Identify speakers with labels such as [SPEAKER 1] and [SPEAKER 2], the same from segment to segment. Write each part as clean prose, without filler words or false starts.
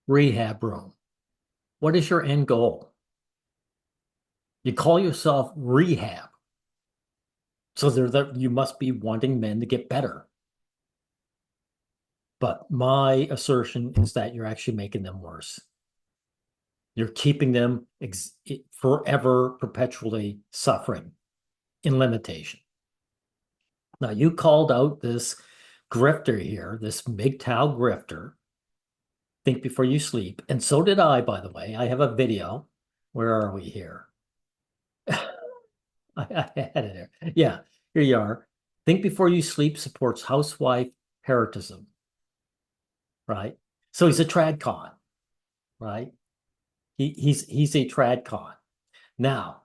[SPEAKER 1] Rehab Room. What is your end goal? You call yourself rehab. So you must be wanting men to get better. But my assertion is that you're actually making them worse. You're keeping them forever, perpetually suffering in limitation. Now, you called out this grifter here, this MGTOW grifter. Think before you sleep. And so did I, by the way. I have a video. Where are we here? I had it there. Yeah, here you are. Think before you sleep supports housewife parrotism, right? So he's a trad con, right? He's a trad con. Now,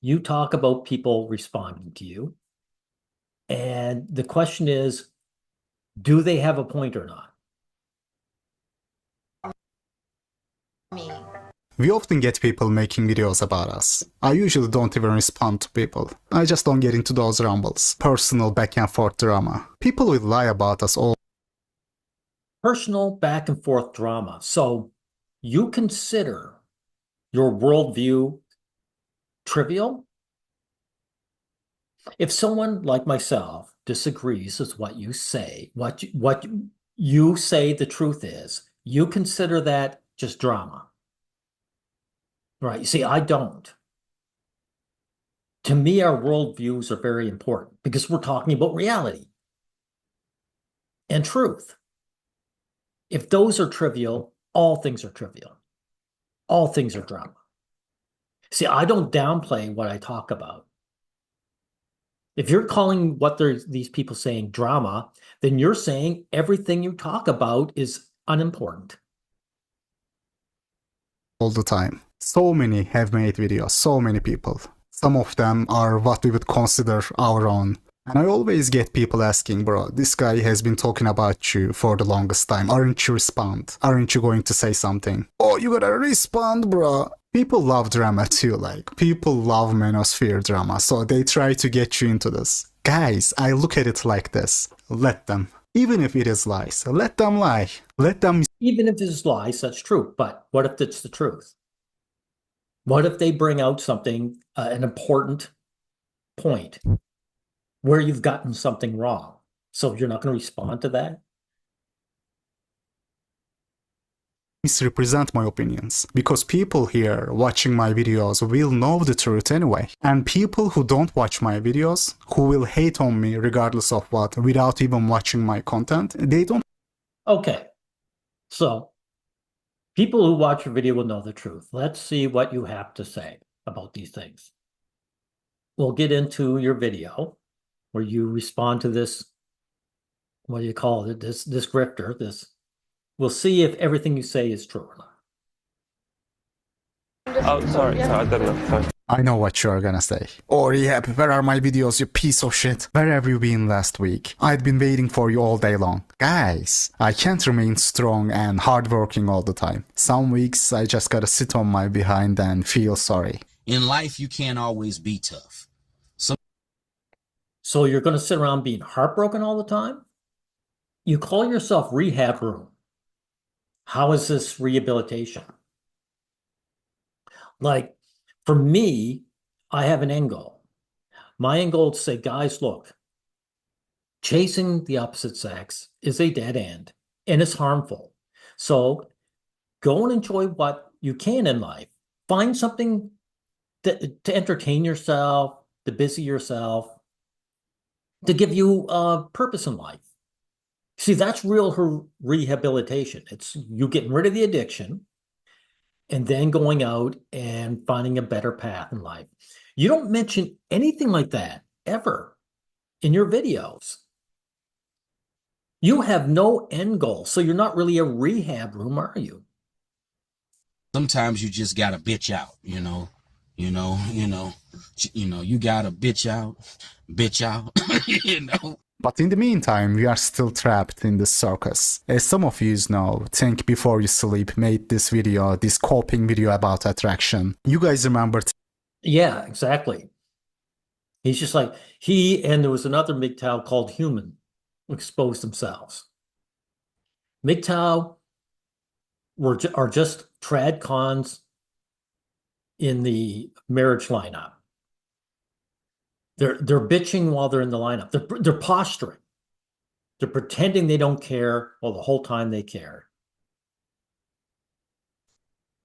[SPEAKER 1] you talk about people responding to you, and the question is, do they have a point or not?
[SPEAKER 2] Me.
[SPEAKER 3] We often get people making videos about us. I usually don't even respond to people. I just don't get into those rumbles. Personal back and forth drama. People will lie about us all.
[SPEAKER 1] Personal back and forth drama. So you consider your worldview trivial? If someone like myself disagrees with what you say, what you say the truth is, you consider that just drama. Right. You see, I don't. To me, our worldviews are very important because we're talking about reality and truth. If those are trivial, all things are trivial. All things are drama. See, I don't downplay what I talk about. If you're calling what these people saying drama, then you're saying everything you talk about is unimportant.
[SPEAKER 3] All the time. So many have made videos, so many people. Some of them are what we would consider our own. And I always get people asking, bro, this guy has been talking about you for the longest time. Aren't you respond? Aren't you going to say something? Oh, you gotta respond, bro. People love drama too, like, people love manosphere drama, so they try to get you into this. Guys, I look at it like this. Let them. Even if it is lies, let them lie. Let them...
[SPEAKER 1] Even if it's lies, that's true. But what if it's the truth? What if they bring out something, an important point where you've gotten something wrong? So you're not going to respond to that?
[SPEAKER 3] misrepresent my opinions, because people here watching my videos will know the truth anyway, and people who don't watch my videos, who will hate on me regardless of what, without even watching my content, they don't...
[SPEAKER 1] Okay, so people who watch your video will know the truth. Let's see what you have to say about these things. We'll get into your video where you respond to this, what do you call it, this grifter, this. We'll see if everything you say is true or
[SPEAKER 4] not. Oh, sorry, I don't know. Sorry.
[SPEAKER 3] I know what you're gonna say. Oh, Rehab, where are my videos, you piece of shit? Where have you been last week? I'd been waiting for you all day long. Guys, I can't remain strong and hardworking all the time. Some weeks I just gotta sit on my behind and feel sorry.
[SPEAKER 5] In life, you can't always be tough.
[SPEAKER 1] So you're gonna sit around being heartbroken all the time? You call yourself Rehab Room. How is this rehabilitation? Like, for me, I have an end goal. My end goal is to say, guys, look, chasing the opposite sex is a dead end and it's harmful. So go and enjoy what you can in life. Find something to entertain yourself, to busy yourself, to give you purpose in life. See, that's real rehabilitation. It's you getting rid of the addiction and then going out and finding a better path in life. You don't mention anything like that ever in your videos. You have no end goal, so you're not really a rehab room, are you?
[SPEAKER 5] Sometimes you just gotta bitch out, you know. You gotta bitch out, you know.
[SPEAKER 3] But in the meantime, we are still trapped in this circus. As some of you know, Think Before You Sleep made this video, this coping video about attraction. You guys remember?
[SPEAKER 1] Yeah, exactly. He's just like, and there was another MGTOW called Human, exposed themselves. MGTOW are just trad cons in the marriage lineup. They're bitching while they're in the lineup. They're posturing. They're pretending they don't care while the whole time they care.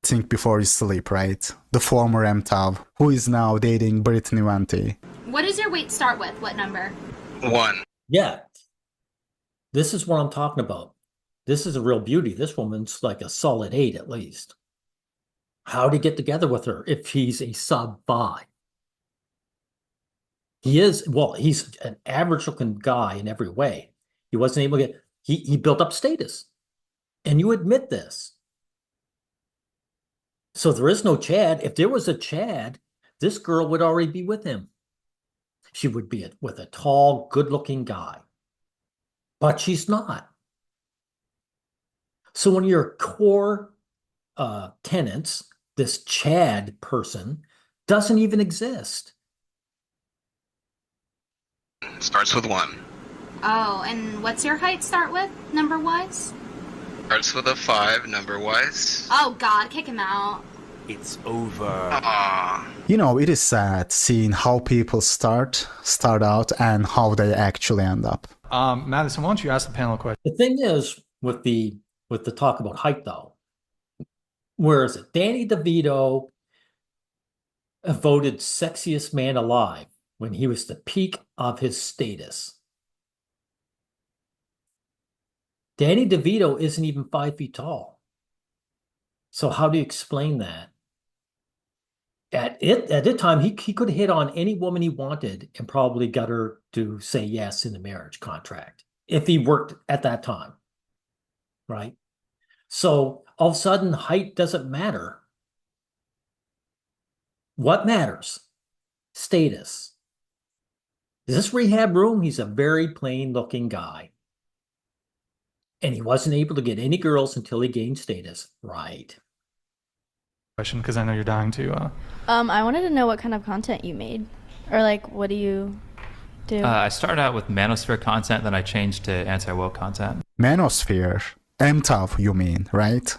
[SPEAKER 3] Think before you sleep, right? The former MTAV, who is now dating Brittany Venti.
[SPEAKER 2] What does your weight start with? What number?
[SPEAKER 6] 1.
[SPEAKER 1] Yeah. This is what I'm talking about. This is a real beauty. This woman's like a solid 8 at least. How'd he get together with her if he's a sub-5? He's an average looking guy in every way. He wasn't able to get, he built up status. And you admit this. So there is no Chad. If there was a Chad, this girl would already be with him. She would be with a tall, good-looking guy. But she's not. So when your core tenants, this Chad person, doesn't even exist.
[SPEAKER 6] Starts with 1.
[SPEAKER 2] Oh, and what's your height start with, number-wise?
[SPEAKER 6] Starts with a 5, number-wise.
[SPEAKER 2] Oh, God, kick him out.
[SPEAKER 4] It's over.
[SPEAKER 6] Aww.
[SPEAKER 3] You know, it is sad seeing how people start out and how they actually end up.
[SPEAKER 7] Madison, why don't you ask the panel a question?
[SPEAKER 1] The thing is, with the talk about height, though, where is it? Danny DeVito voted sexiest man alive when he was the peak of his status. Danny DeVito isn't even 5 feet tall. So how do you explain that? At that time, he could hit on any woman he wanted and probably got her to say yes in the marriage contract if he worked at that time, right? So all of a sudden, height doesn't matter. What matters? Status. Is this Rehab Room? He's a very plain-looking guy. And he wasn't able to get any girls until he gained status. Right.
[SPEAKER 7] Question, because I know you're dying to.
[SPEAKER 8] I wanted to know what kind of content you made, or like, what do you do?
[SPEAKER 9] I started out with manosphere content, then I changed to anti-woke content.
[SPEAKER 3] Manosphere. MTAV, you mean, right?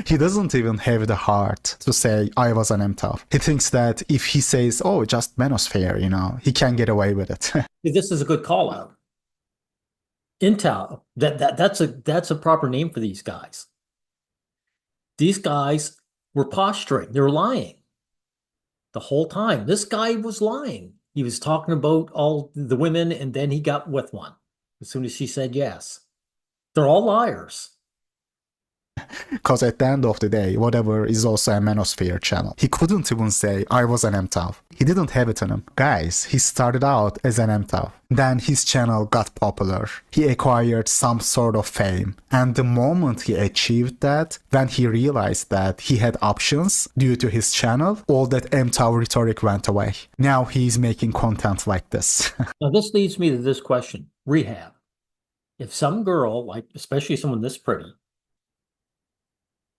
[SPEAKER 3] He doesn't even have the heart to say, I was an MTAV. He thinks that if he says, oh, just manosphere, you know, he can get away with it.
[SPEAKER 1] This is a good call out. Intel, that's a proper name for these guys. These guys were posturing. They were lying the whole time. This guy was lying. He was talking about all the women, and then he got with one as soon as she said yes. They're all liars.
[SPEAKER 3] Because at the end of the day, whatever is also a manosphere channel. He couldn't even say, I was an MTAV. He didn't have it in him. Guys, he started out as an MTAV. Then his channel got popular. He acquired some sort of fame. And the moment he achieved that, when he realized that he had options due to his channel, all that MTAV rhetoric went away. Now he's making content like this.
[SPEAKER 1] Now this leads me to this question. Rehab. If some girl, like especially someone this pretty,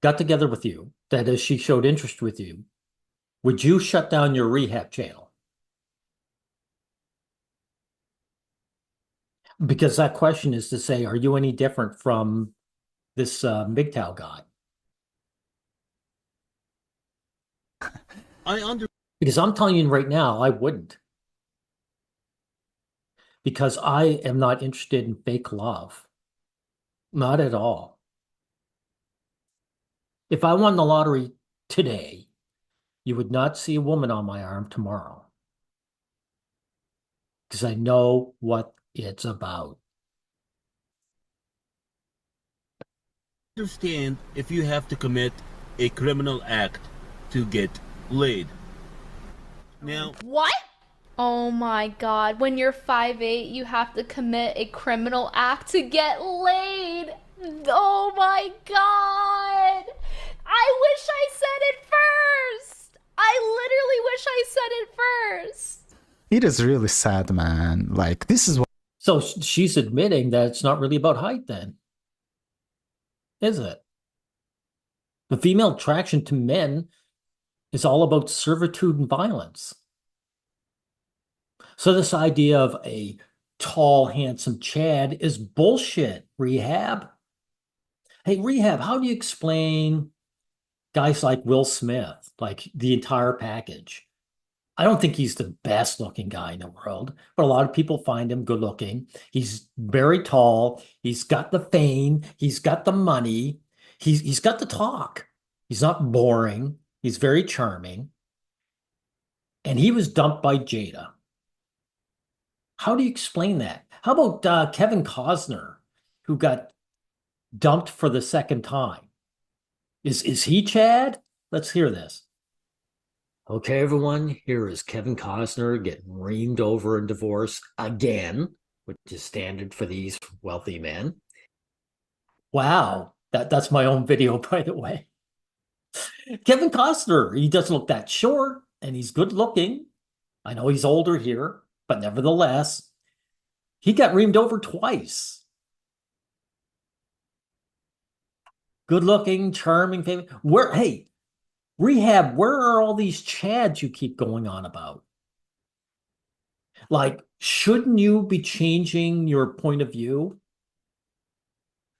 [SPEAKER 1] got together with you, that is, she showed interest with you, would you shut down your rehab channel? Because that question is to say, are you any different from this MGTOW guy? Because I'm telling you right now, I wouldn't. Because I am not interested in fake love. Not at all. If I won the lottery today, you would not see a woman on my arm tomorrow. Because I know what it's about.
[SPEAKER 10] Understand if you have to commit a criminal act to get laid. Now,
[SPEAKER 11] what? Oh my god, when you're 5'8", you have to commit a criminal act to get laid. Oh my god. I wish I said it first. I literally wish I said it first.
[SPEAKER 3] It is really sad, man. Like, this is what...
[SPEAKER 1] So she's admitting that it's not really about height then. Is it? The female attraction to men is all about servitude and violence. So this idea of a tall, handsome Chad is bullshit, Rehab. Hey, Rehab, how do you explain guys like Will Smith, like the entire package? I don't think he's the best looking guy in the world, but a lot of people find him good looking. He's very tall. He's got the fame. He's got the money. He's got the talk. He's not boring. He's very charming. And he was dumped by Jada. How do you explain that? How about Kevin Costner, who got dumped for the second time? Is he Chad? Let's hear this. Okay, everyone, here is Kevin Costner getting reamed over and divorced again, which is standard for these wealthy men. Wow, that's my own video, by the way. Kevin Costner, he doesn't look that short, and he's good looking. I know he's older here, but nevertheless, he got reamed over twice. Good looking, charming, famous. Hey, Rehab, where are all these Chads you keep going on about? Like, shouldn't you be changing your point of view?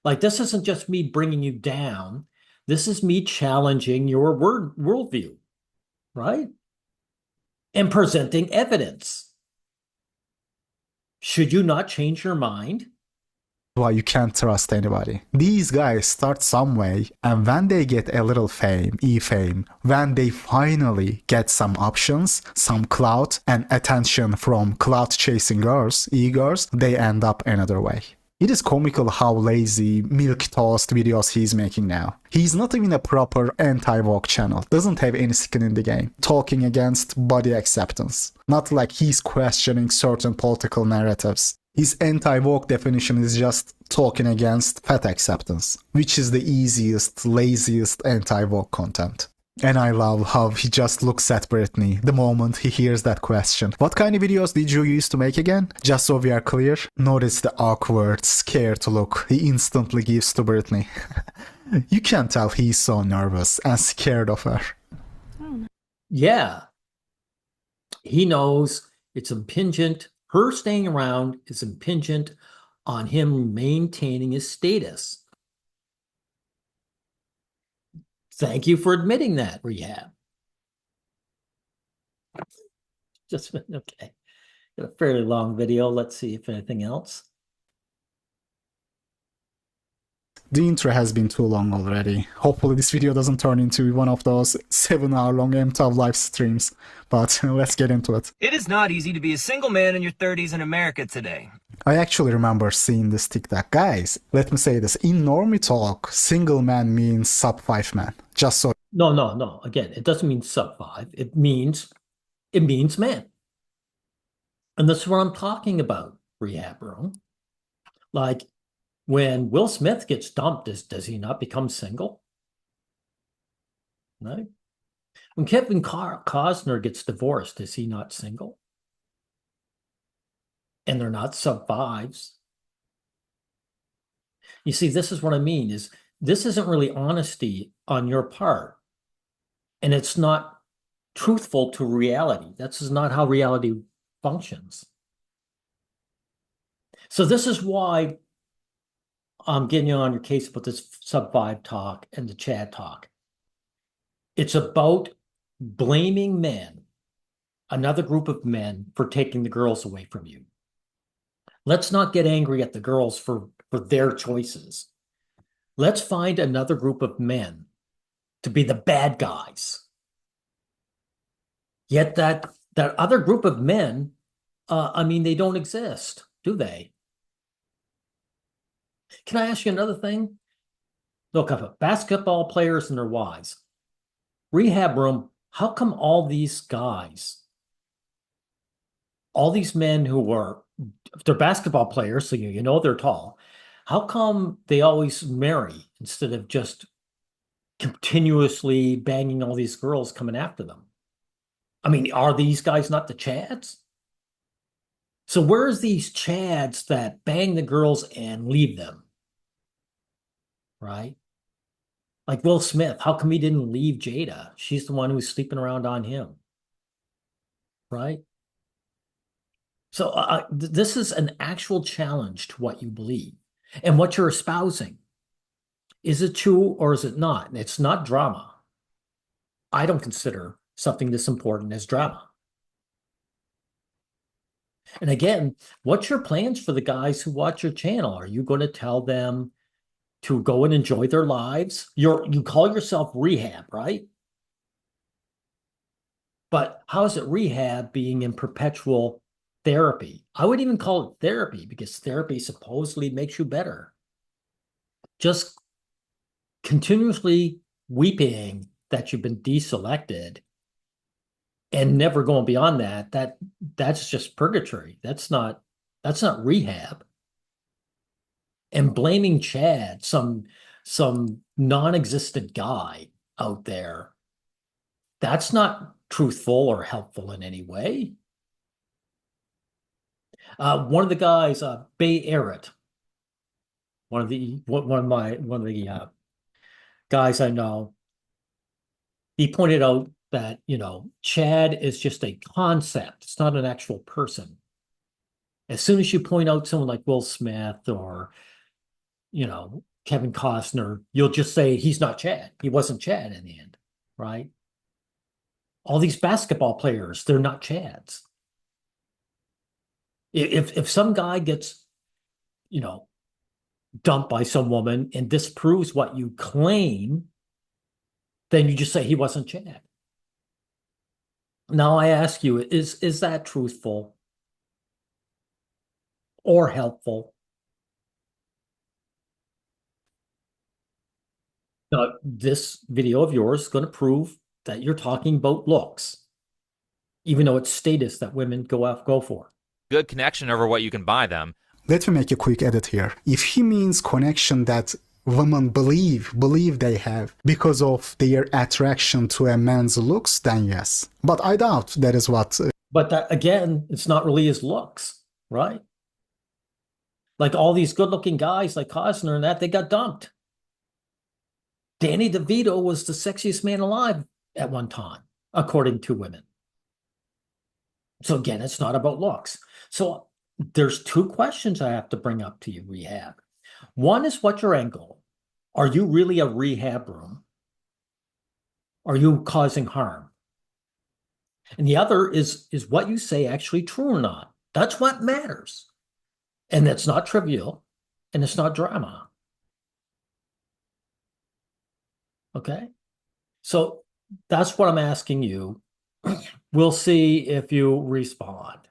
[SPEAKER 1] Like, this isn't just me bringing you down. This is me challenging your worldview, right? And presenting evidence. Should you not change your mind?
[SPEAKER 3] Why you can't trust anybody. These guys start some way, and when they get a little fame, e-fame, when they finally get some options, some clout and attention from clout-chasing girls, e-girls, they end up another way. It is comical how lazy, milquetoast videos he's making now. He's not even a proper anti-woke channel, doesn't have any skin in the game, talking against body acceptance. Not like he's questioning certain political narratives. His anti-woke definition is just talking against fat acceptance, which is the easiest, laziest anti-woke content. And I love how he just looks at Britney the moment he hears that question. What kind of videos did you used to make again? Just so we are clear, notice the awkward, scared look he instantly gives to Britney. You can tell he's so nervous and scared of her.
[SPEAKER 1] Yeah. He knows it's impingent. Her staying around is impingent on him maintaining his status. Thank you for admitting that, Rehab. Just okay. Got a fairly long video. Let's see if anything else.
[SPEAKER 3] The intro has been too long already. Hopefully this video doesn't turn into one of those 7-hour-long MTV live streams, but let's get into it.
[SPEAKER 12] It is not easy to be a single man in your 30s in America today.
[SPEAKER 3] I actually remember seeing this TikTok. Guys, let me say this. In normie talk, single man means sub 5 man. Just so.
[SPEAKER 1] No. Again, it doesn't mean sub 5. It means men. And that's what I'm talking about, Rehab Room. Like, when Will Smith gets dumped, does he not become single? Right? When Kevin Costner gets divorced, is he not single? And they're not sub 5s. You see, this is what I mean, is this isn't really honesty on your part. And it's not truthful to reality. That's not how reality functions. So this is why I'm getting you on your case about this sub 5 talk and the Chad talk. It's about blaming men, another group of men, for taking the girls away from you. Let's not get angry at the girls for their choices. Let's find another group of men to be the bad guys. Yet that other group of men, they don't exist, do they? Can I ask you another thing? Look, up basketball players and their wives. Rehab Room, how come all these guys, all these men who are, they're basketball players, so you know they're tall, how come they always marry instead of just continuously banging all these girls coming after them? I mean, are these guys not the Chads? So where's these Chads that bang the girls and leave them? Right? Like Will Smith, how come he didn't leave Jada? She's the one who's sleeping around on him. Right? So this is an actual challenge to what you believe and what you're espousing. Is it true or is it not? And it's not drama. I don't consider something this important as drama. And again, what's your plans for the guys who watch your channel? Are you going to tell them to go and enjoy their lives? You call yourself Rehab, right? But how is it rehab being in perpetual therapy? I wouldn't even call it therapy because therapy supposedly makes you better. Just continuously weeping that you've been deselected and never going beyond that's just purgatory. That's not rehab. And blaming Chad, some non-existent guy out there, that's not truthful or helpful in any way. One of the guys, Bay Arrett, one of the guys I know, he pointed out that, Chad is just a concept. It's not an actual person. As soon as you point out someone like Will Smith or, Kevin Costner, you'll just say he's not Chad. He wasn't Chad in the end, right? All these basketball players, they're not Chads. If some guy gets, dumped by some woman and disproves what you claim, then you just say he wasn't Chad. Now I ask you, is that truthful or helpful? Now, this video of yours is going to prove that you're talking about looks, even though it's status that women go for.
[SPEAKER 13] Good connection over what you can buy them.
[SPEAKER 3] Let me make a quick edit here. If he means connection that women believe they have because of their attraction to a man's looks, then yes. But I doubt that is what...
[SPEAKER 1] But that, again, it's not really his looks, right? Like all these good-looking guys like Costner and that, they got dumped. Danny DeVito was the sexiest man alive at one time, according to women. So again, it's not about looks. So there's two questions I have to bring up to you, Rehab. One is, what's your end goal? Are you really a rehab room? Are you causing harm? And the other is what you say actually true or not? That's what matters. And that's not trivial, and it's not drama. Okay? So that's what I'm asking you. We'll see if you respond.